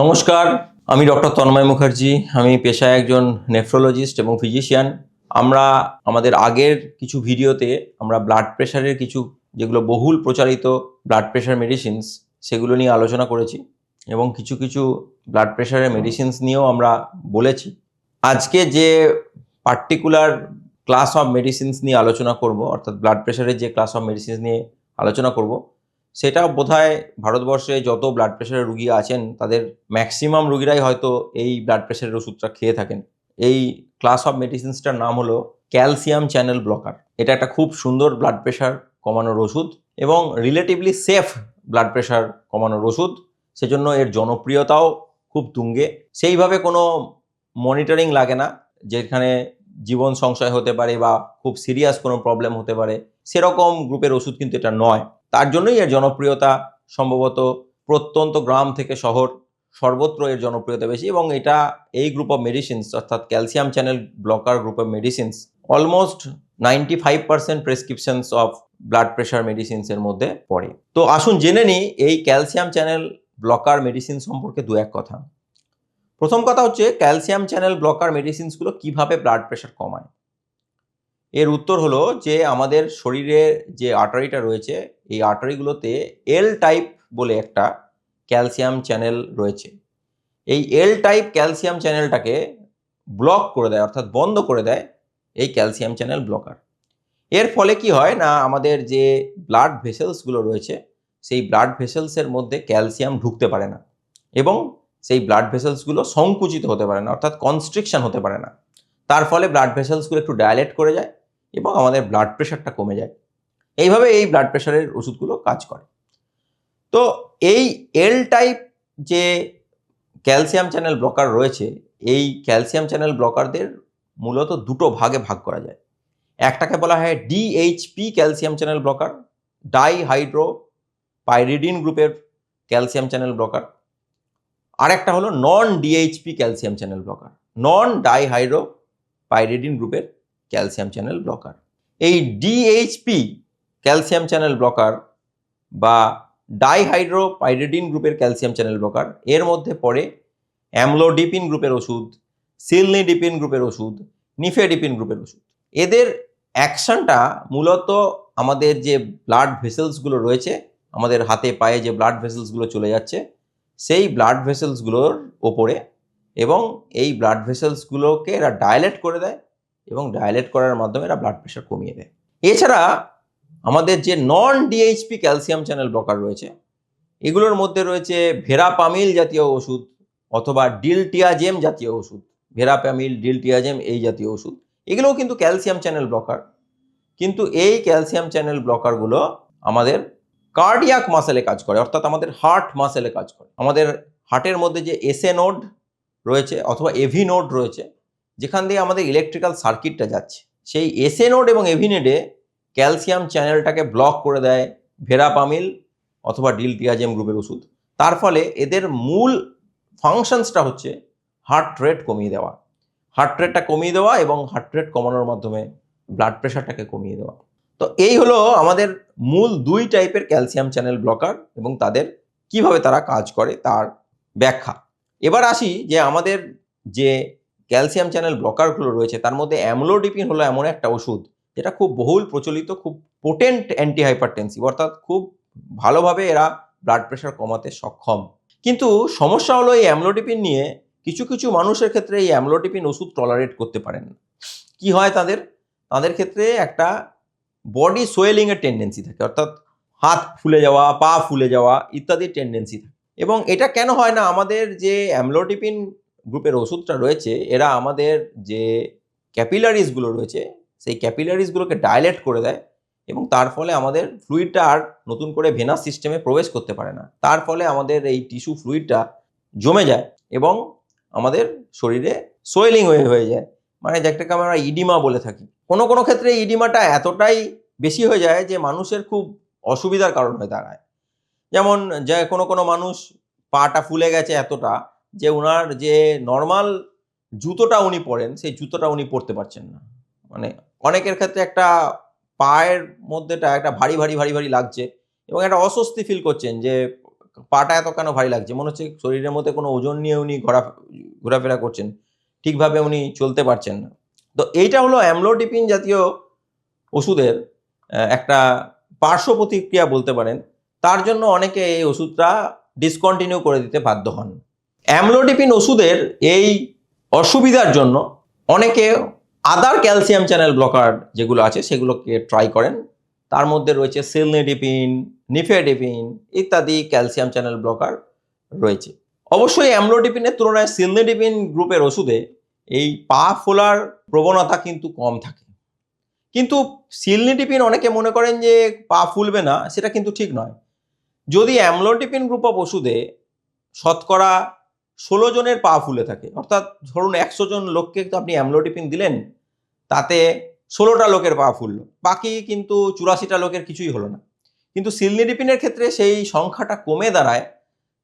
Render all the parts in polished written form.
নমস্কার, আমি ডক্টর তন্ময় মুখার্জি। আমি পেশায় একজন নেফ্রোলজিস্ট এবং ফিজিশিয়ান। আমরা আমাদের আগের কিছু ভিডিওতে আমরা ব্লাড প্রেশারের কিছু যেগুলো বহুল প্রচারিত ব্লাড প্রেশার মেডিসিনস সেগুলো নিয়ে আলোচনা করেছি এবং কিছু কিছু ব্লাড প্রেশারের মেডিসিনস নিয়েও আমরা বলেছি। আজকে যে পার্টিকুলার ক্লাস অফ মেডিসিনস নিয়ে আলোচনা করব, অর্থাৎ ব্লাড প্রেশারের যে ক্লাস অফ মেডিসিনস নিয়ে আলোচনা করব, সেটা বোধহয় ভারতবর্ষে যত ব্লাড প্রেশারের রুগী আছেন তাদের ম্যাক্সিমাম রুগীরাই হয়তো এই ব্লাড প্রেশারের ওষুধটা খেয়ে থাকেন। এই ক্লাস অফ মেডিসিনসটার নাম হলো ক্যালসিয়াম চ্যানেল ব্লকার। এটা একটা খুব সুন্দর ব্লাড প্রেশার কমানোর ওষুধ এবং রিলেটিভলি সেফ ব্লাড প্রেশার কমানোর ওষুধ। সেজন্য এর জনপ্রিয়তাও খুব তুঙ্গে। সেইভাবে কোনো মনিটরিং লাগে না, যেখানে জীবন সংশয় হতে পারে বা খুব সিরিয়াস কোনো প্রবলেম হতে পারে, সেরকম গ্রুপের ওষুধ কিন্তু এটা নয়। তার জন্যই এর জনপ্রিয়তা সম্ভবত প্রত্যন্ত গ্রাম থেকে শহর সর্বত্র এর জনপ্রিয়তা বেশি। এবং এটা এই গ্রুপ অফ মেডিসিনস, অর্থাৎ calcium channel blocker group of medicines, almost 95% prescriptions of blood pressure মেডিসিনসের মধ্যে পড়ে। তো আসুন জেনে নিই এই ক্যালসিয়াম চ্যানেল ব্লকার মেডিসিন সম্পর্কে দু এক কথা। প্রথম কথা হচ্ছে, ক্যালসিয়াম চ্যানেল ব্লকার মেডিসিনসগুলো কিভাবে ব্লাড প্রেশার কমায়। এর উত্তর হলো যে আমাদের শরীরে যে আর্টারিটা রয়েছে, এই আর্টারিগুলোতে এল টাইপ বলে একটা ক্যালসিয়াম চ্যানেল রয়েছে। এই এল টাইপ ক্যালসিয়াম চ্যানেলটাকে ব্লক করে দেয়, অর্থাৎ বন্ধ করে দেয় এই ক্যালসিয়াম চ্যানেল ব্লকার। এর ফলে কি হয় না, আমাদের যে ব্লাড ভেসেলসগুলো রয়েছে সেই ব্লাড ভেসেলসের মধ্যে ক্যালসিয়াম ঢুকতে পারে না এবং সেই ব্লাড ভেসেলসগুলো সংকুচিত হতে পারে না, অর্থাৎ কনস্ট্রিকশন হতে পারে না। তার ফলে ব্লাড ভেসেলসগুলো একটু ডায়ালেট করে যায় এবং আমাদের ব্লাড প্রেশারটা কমে যায়। এইভাবে এই ব্লাড প্রেশারের ওষুধগুলো কাজ করে। তো এই এল টাইপ যে ক্যালসিয়াম চ্যানেল ব্লকার রয়েছে, এই ক্যালসিয়াম চ্যানেল ব্লকারদের মূলত দুটো ভাগে ভাগ করা যায়। একটাকে বলা হয় DHP calcium channel blocker, dihydropyridine গ্রুপের ক্যালসিয়াম চ্যানেল ব্লকার। আর একটা হলো non DHP calcium channel blocker, non dihydropyridine গ্রুপের ক্যালসিয়াম চ্যানেল ব্লকার। এই ডিএইচপি ক্যালসিয়াম চ্যানেল ব্লকার বা ডাইহাইড্রো পাইরিডিন গ্রুপের ক্যালসিয়াম চ্যানেল ব্লকার, এর মধ্যে পড়ে অ্যামলোডিপিন গ্রুপের ওষুধ, সিলনিডিপিন গ্রুপের ওষুধ, নিফেডিপিন গ্রুপের ওষুধ। এদের অ্যাকশনটা মূলত আমাদের যে ব্লাড ভেসেলসগুলো রয়েছে, আমাদের হাতে পায়ে যে ব্লাড ভেসেলসগুলো চলে যাচ্ছে সেই ব্লাড ভেসেলসগুলোর ওপরে, এবং এই ব্লাড ভেসেলসগুলোকে এরা ডায়ালেট করে দেয় এবং ডায়ালেট করার মাধ্যমে এরা ব্লাড প্রেশার কমিয়ে দেয়। এছাড়া আমাদের যে নন ডিএইচপি ক্যালসিয়াম চ্যানেল ব্লকার রয়েছে, এগুলোর মধ্যে রয়েছে ভেরাপামিল জাতীয় ওষুধ অথবা ডিলটিয়াজেম জাতীয় ওষুধ। ভেরাপামিল, ডিলটিয়াজেম এই জাতীয় ওষুধ, এগুলোও কিন্তু ক্যালসিয়াম চ্যানেল ব্লকার। কিন্তু এই ক্যালসিয়াম চ্যানেল ব্লকারগুলো আমাদের কার্ডিয়াক মাসেলে কাজ করে, অর্থাৎ আমাদের হার্ট মাসেলে কাজ করে। আমাদের হার্টের মধ্যে যে এসএ নোড রয়েছে অথবা এভি নোড রয়েছে, যেখান দিয়ে আমাদের ইলেকট্রিক্যাল সার্কিটটা যাচ্ছে, সেই এসএ নোড এবং এভি নোডে ক্যালসিয়াম চ্যানেলটাকে ব্লক করে দেয় ভেরাপামিল অথবা ডিলটিয়াজেম গ্রুপের ওষুধ। তার ফলে এদের মূল ফাংশনসটা হচ্ছে হার্ট রেট কমিয়ে দেওয়া, হার্ট রেটটা কমিয়ে দেওয়া এবং হার্ট রেট কমানোর মাধ্যমে ব্লাড প্রেশারটাকে কমিয়ে দেওয়া। তো এই হলো আমাদের মূল দুই টাইপের ক্যালসিয়াম চ্যানেল ব্লকার এবং তাদের কিভাবে তারা কাজ করে তার ব্যাখ্যা। এবার আসি যে আমাদের যে ক্যালসিয়াম চ্যানেল ব্লকারগুলো রয়েছে তার মধ্যে অ্যামলোডিপিন হলো এমন একটা ওষুধ যেটা খুব বহুল প্রচলিত, খুব পোটেন্ট অ্যান্টি হাইপারটেনসিভ, অর্থাৎ খুব ভালোভাবে এরা ব্লাড প্রেশার কমাতে সক্ষম। কিন্তু সমস্যা হলো এই অ্যামলোডিপিন নিয়ে কিছু কিছু মানুষের ক্ষেত্রে এই অ্যামলোডিপিন ওষুধ টলারেট করতে পারেন না। কি হয় তাদের ক্ষেত্রে একটা বডি সোয়েলিংয়ের টেন্ডেন্সি থাকে, অর্থাৎ হাত ফুলে যাওয়া, পা ফুলে যাওয়া ইত্যাদি টেন্ডেন্সি থাকে। এবং এটা কেন হয় না, আমাদের যে অ্যামলোডিপিন গ্রুপের ওষুধটা রয়েছে এরা আমাদের যে ক্যাপিলারিসগুলো রয়েছে সেই ক্যাপিলারিসগুলোকে ডাইলেট করে দেয় এবং তার ফলে আমাদের ফ্লুইডটা আর নতুন করে ভেনাস সিস্টেমে প্রবেশ করতে পারে না। তার ফলে আমাদের এই টিস্যু ফ্লুইডটা জমে যায় এবং আমাদের শরীরে সোয়েলিং হয়ে যায়, মানে যেটাকে আমরা ইডিমা বলে থাকি। কোনো কোনো ক্ষেত্রে ইডিমাটা এতটাই বেশি হয়ে যায় যে মানুষের খুব অসুবিধার কারণ হয়ে দাঁড়ায়। যেমন যে কোনো মানুষ পাটা ফুলে গেছে এতটা যে ওনার যে নর্মাল জুতোটা উনি পরেন সেই জুতোটা উনি পরতে পারছেন না। মানে অনেকের ক্ষেত্রে একটা পায়ের মধ্যেটা একটা ভারী ভারী লাগছে এবং একটা অস্বস্তি ফিল করছেন যে পাটা এত কেন ভারী লাগছে, মনে হচ্ছে শরীরের মধ্যে কোনো ওজন নিয়ে উনি ঘোরাফেরা করছেন, ঠিকভাবে উনি চলতে পারছেন না। তো এইটা হলো অ্যামলোডিপিন জাতীয় ওষুধের একটা পার্শ্ব প্রতিক্রিয়া বলতে পারেন। তার জন্য অনেকে এই ওষুধটা ডিসকন্টিনিউ করে দিতে বাধ্য হন। অ্যামলোডিপিন ওষুধের এই অসুবিধার জন্য অনেকে আদার ক্যালসিয়াম চ্যানেল ব্লকার যেগুলো আছে সেগুলোকে ট্রাই করেন। তার মধ্যে রয়েছে সিলনিডিপিন, নিফেডিপিন ইত্যাদি ক্যালসিয়াম চ্যানেল ব্লকার রয়েছে। অবশ্যই অ্যামলোডিপিনের তুলনায় সিলনিডিপিন গ্রুপের ওষুধে এই পা ফোলার প্রবণতা কিন্তু কম থাকে। কিন্তু সিলনিডিপিন অনেকে মনে করেন যে পা ফুলবে না, সেটা কিন্তু ঠিক নয়। যদি অ্যামলোডিপিন গ্রুপ অফ ওষুধে শতকরা 16 জনের পা ফুলে থাকে, অর্থাৎ ধরুন 100 জন লোককে তো আপনি অ্যামলোডিপিন দিলেন, তাতে 16টা লোকের পা ফুললো, বাকি কিন্তু 84টা লোকের কিছুই হলো না। কিন্তু সিলনিডিপিনের ক্ষেত্রে সেই সংখ্যাটা কমে দাঁড়ায়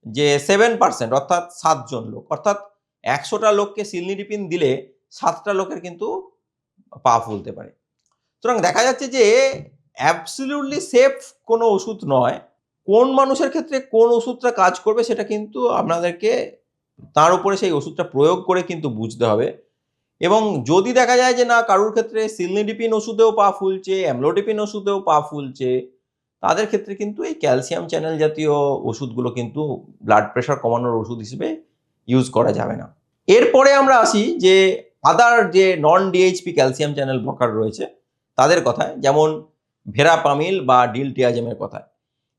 যে 7%, অর্থাৎ 7 জন লোক, অর্থাৎ 100টা লোককে সিলনিডিপিন দিলে 7টা লোকের কিন্তু পা ফুলতে পারে। সুতরাং দেখা যাচ্ছে যে অ্যাবসলিউটলি সেফ কোনো ওষুধ নয়। কোন মানুষের ক্ষেত্রে কোন ওষুধটা কাজ করবে সেটা কিন্তু আপনাদেরকে তার উপরে সেই ওষুধটা প্রয়োগ করে কিন্তু বুঝতে হবে। এবং যদি দেখা যায় যে না কারোর ক্ষেত্রে সিলনিডিপিন ওষুধেও পা ফুলছে, অ্যামলোডিপিন ওষুধেও পা ফুলছে, তাদের ক্ষেত্রে কিন্তু এই ক্যালসিয়াম চ্যানেল জাতীয় ওষুধগুলো কিন্তু ব্লাড প্রেশার কমানোর ওষুধ হিসেবে ইউজ করা যাবে না। এরপরে আমরা আসি যে আদার যে নন ডিএইচপি ক্যালসিয়াম চ্যানেল ব্লকার রয়েছে তাদের কথায়, যেমন ভেরাপামিল বা ডিলটিয়াজেমের কথায়।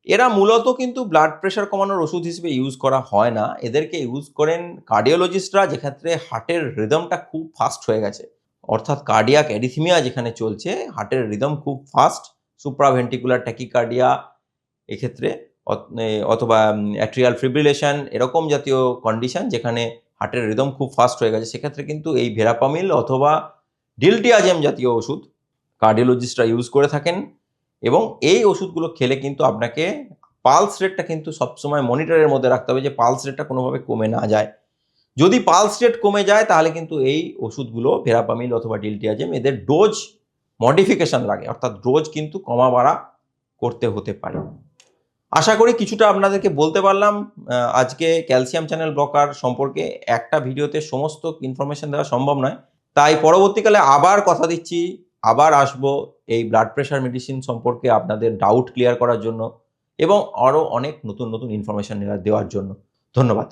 এরা মূলত কিন্তু ব্লাড প্রেশার কমানোর ওষুধ হিসেবে ইউজ করা হয় না। এদেরকে ইউজ করেন কার্ডিওলজিস্টরা, যেক্ষেত্রে হার্টের রিদমটা খুব ফাস্ট হয়ে গেছে, অর্থাৎ কার্ডিয়াক অ্যারিথমিয়া যেখানে চলছে, হার্টের রিদম খুব ফাস্ট, সুপ্রাভেন্টিকুলার ট্যাকিকার্ডিয়া এক্ষেত্রে, অথবা অ্যাট্রিয়াল ফিব্রিলেশন এরকম জাতীয় কন্ডিশন যেখানে হার্টের রিদম খুব ফাস্ট হয়ে গেছে, সেক্ষেত্রে কিন্তু এই ভেরাপামিল অথবা ডিলটিয়াজেম জাতীয় ওষুধ কার্ডিওলজিস্টরা ইউজ করে থাকেন। এবং এই ওষুধগুলো খেলে কিন্তু আপনাকে পালস রেটটা কিন্তু সবসময় মনিটরের মধ্যে রাখতে হবে, যে পালস রেটটা কোনোভাবে কমে না যায়। যদি পালস রেট কমে যায় তাহলে কিন্তু এই ওষুধগুলো ভেরাপামিল অথবা ডিলটিয়াজেম এদের ডোজ মডিফিকেশন লাগে, অর্থাৎ ডোজ কিন্তু কমা বাড়া করতে হতে পারে। আশা করি কিছুটা আপনাদেরকে বলতে পারলাম। আজকে ক্যালসিয়াম চ্যানেল ব্লকার সম্পর্কে একটা ভিডিওতে সমস্ত ইনফরমেশন দেওয়া সম্ভব নয়, তাই পরবর্তীকালে আবার কথা দিচ্ছি, আবার আসবো এই ব্লাড প্রেশার মেডিসিন সম্পর্কে আপনাদের ডাউট ক্লিয়ার করার জন্য এবং আরও অনেক নতুন নতুন ইনফরমেশন দেওয়ার জন্য। ধন্যবাদ।